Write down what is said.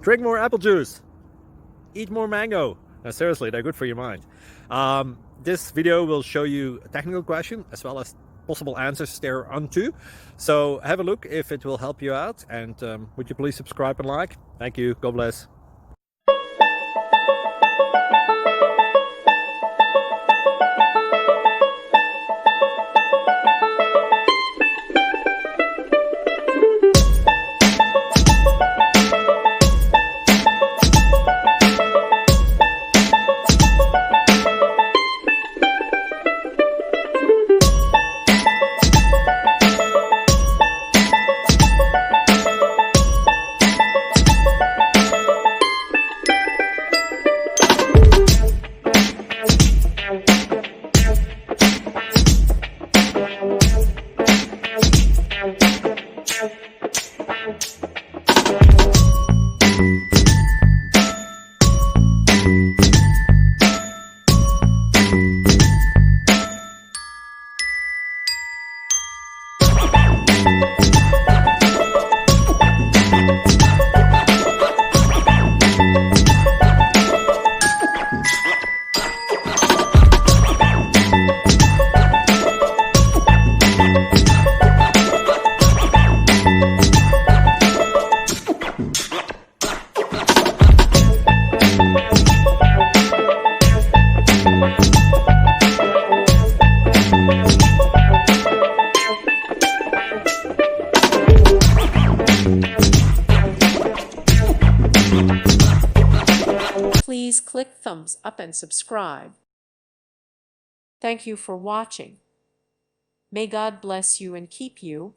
Drink more apple juice. Eat more mango. Seriously, they're good for your mind. This video will show you a technical question as well as possible answers thereunto. So have a look if it will help you out, and would you please subscribe and like? Thank you. God bless. Please click thumbs up and subscribe. Thank you for watching. May God bless you and keep you.